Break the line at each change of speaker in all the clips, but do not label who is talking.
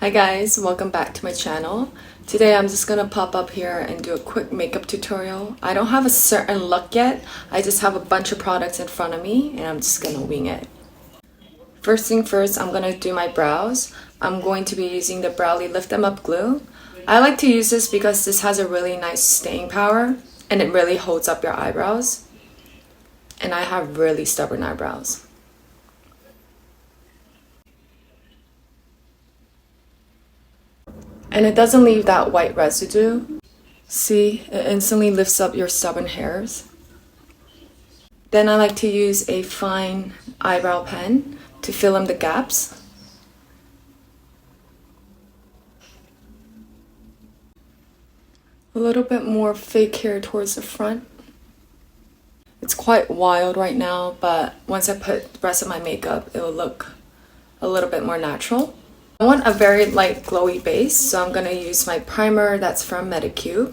Hi guys, welcome back to my channel. Today I'm just gonna pop up here and do a quick makeup tutorial. I don't have a certain look yet, I just have a bunch of products in front of me and I'm just gonna wing it. First thing first, I'm gonna do my brows. I'm going to be using the Browly Lift Them Up glue. I like to use this because this has a really nice staying power and it really holds up your eyebrows. And I have really stubborn eyebrows. And it doesn't leave that white residue. See, it instantly lifts up your stubborn hairs. Then I like to use a fine eyebrow pen to fill in the gaps. A little bit more fake hair towards the front. It's quite wild right now, but once I put the rest of my makeup, it will look a little bit more natural. I want a very light glowy base, so I'm going to use my primer that's from Medicube.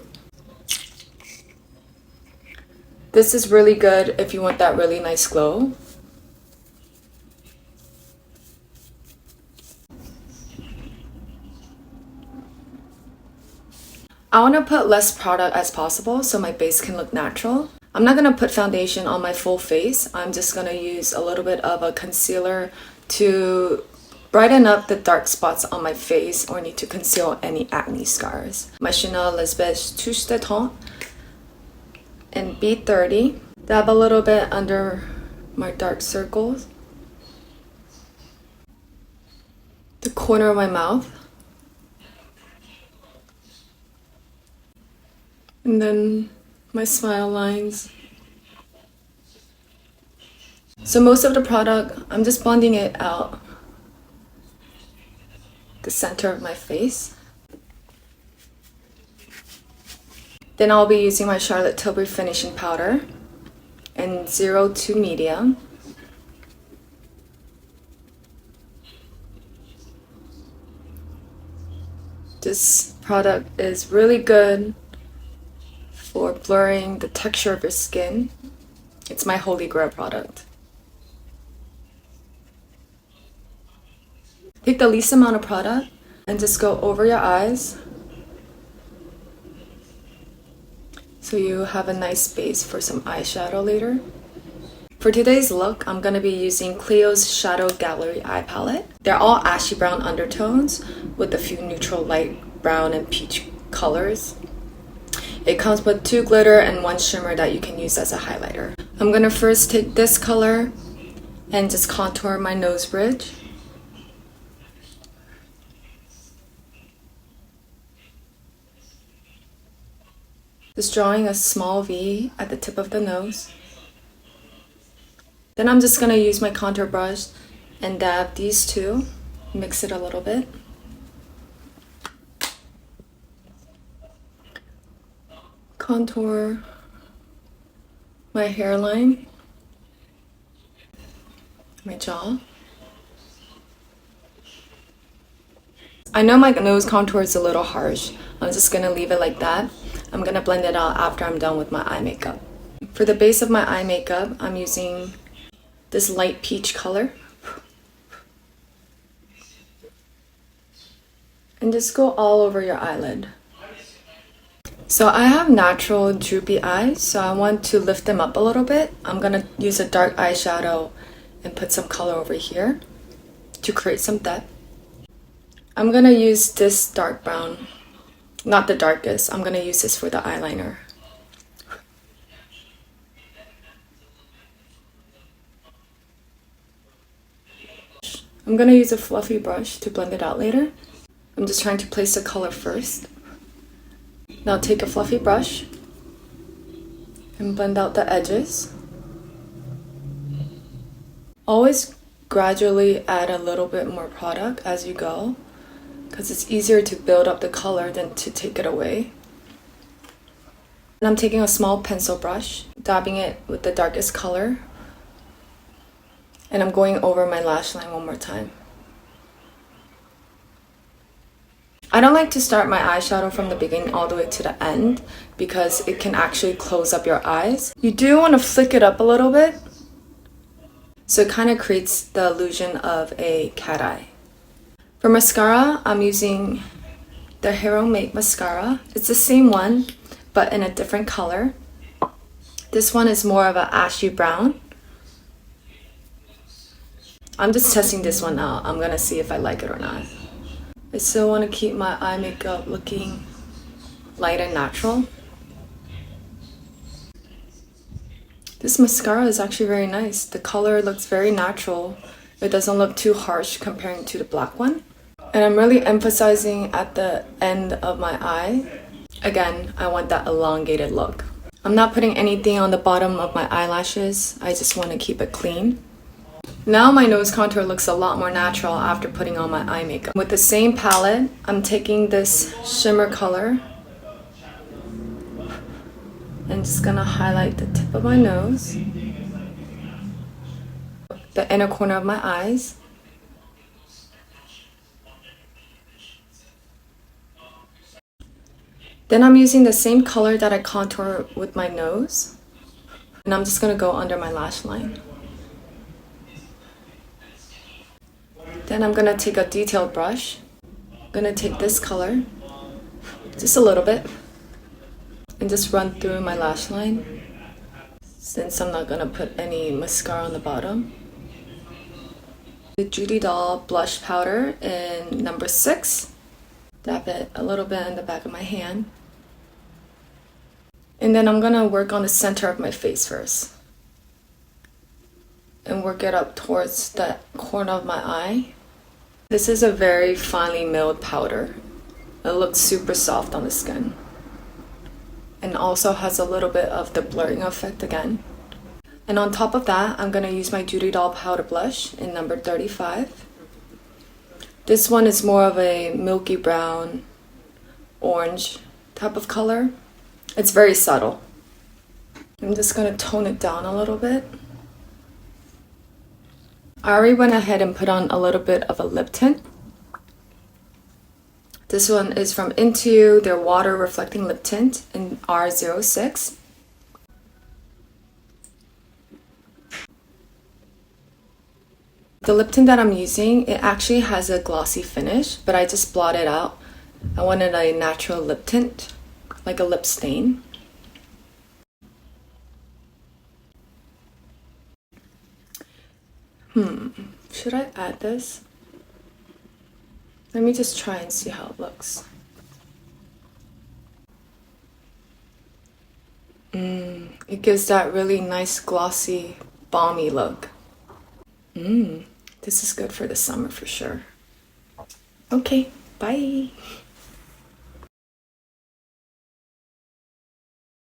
This is really good if you want that really nice glow. I want to put less product as possible so my base can look natural. I'm not going to put foundation on my full face. I'm just going to use a little bit of a concealer to brighten up the dark spots on my face or need to conceal any acne scars. My Chanel Elizabeth Touche de Teint in B30. Dab a little bit under my dark circles. The corner of my mouth. And then my smile lines. So most of the product, I'm just blending it out the center of my face. Then I'll be using my Charlotte Tilbury finishing powder in 0 to medium. This product is really good for blurring the texture of your skin. It's my holy grail product. Take the least amount of product and just go over your eyes so you have a nice base for some eyeshadow later. For today's look, I'm going to be using Clio's Shadow Gallery Eye Palette. They're all ashy brown undertones with a few neutral light brown and peach colors. It comes with 2 glitter and 1 shimmer that you can use as a highlighter. I'm going to first take this color and just contour my nose bridge. Just drawing a small V at the tip of the nose. Then I'm just going to use my contour brush and dab these two, mix it a little bit. Contour my hairline, my jaw. I know my nose contour is a little harsh. I'm just going to leave it like that. I'm going to blend it out after I'm done with my eye makeup. For the base of my eye makeup, I'm using this light peach color. And just go all over your eyelid. So I have natural droopy eyes, so I want to lift them up a little bit. I'm going to use a dark eyeshadow and put some color over here to create some depth. I'm going to use this dark brown. Not the darkest. I'm going to use this for the eyeliner. I'm going to use a fluffy brush to blend it out later. I'm just trying to place the color first. Now take a fluffy brush and blend out the edges. Always gradually add a little bit more product as you go, because it's easier to build up the color than to take it away. And I'm taking a small pencil brush, dabbing it with the darkest color, and I'm going over my lash line one more time. I don't like to start my eyeshadow from the beginning all the way to the end because it can actually close up your eyes. You do want to flick it up a little bit so it kind of creates the illusion of a cat eye. For mascara, I'm using the Heroine mascara. It's the same one, but in a different color. This one is more of an ashy brown. I'm just testing this one out. I'm gonna see if I like it or not. I still want to keep my eye makeup looking light and natural. This mascara is actually very nice. The color looks very natural. It doesn't look too harsh comparing to the black one. And I'm really emphasizing at the end of my eye. Again, I want that elongated look. I'm not putting anything on the bottom of my eyelashes. I just want to keep it clean. Now my nose contour looks a lot more natural after putting on my eye makeup. With the same palette, I'm taking this shimmer color and just gonna highlight the tip of my nose, the inner corner of my eyes, then I'm using the same color that I contour with my nose, and I'm just gonna go under my lash line. Then I'm gonna take a detailed brush. I'm gonna take this color, just a little bit, and just run through my lash line, since I'm not gonna put any mascara on the bottom. The JUDYDOLL blush powder in number 6. Dab it a little bit in the back of my hand. And then I'm gonna work on the center of my face first. And work it up towards the corner of my eye. This is a very finely milled powder. It looks super soft on the skin. And also has a little bit of the blurring effect again. And on top of that, I'm gonna use my JUDYDOLL powder blush in number 35. This one is more of a milky brown, orange type of color. It's very subtle. I'm just gonna tone it down a little bit. I already went ahead and put on a little bit of a lip tint. This one is from Into their water reflecting lip tint in R06. The lip tint that I'm using, it actually has a glossy finish, but I just blotted out. I wanted a natural lip tint, like a lip stain. Should I add this? Let me just try and see how it looks. It gives that really nice glossy, balmy look. This is good for the summer for sure. Okay, bye.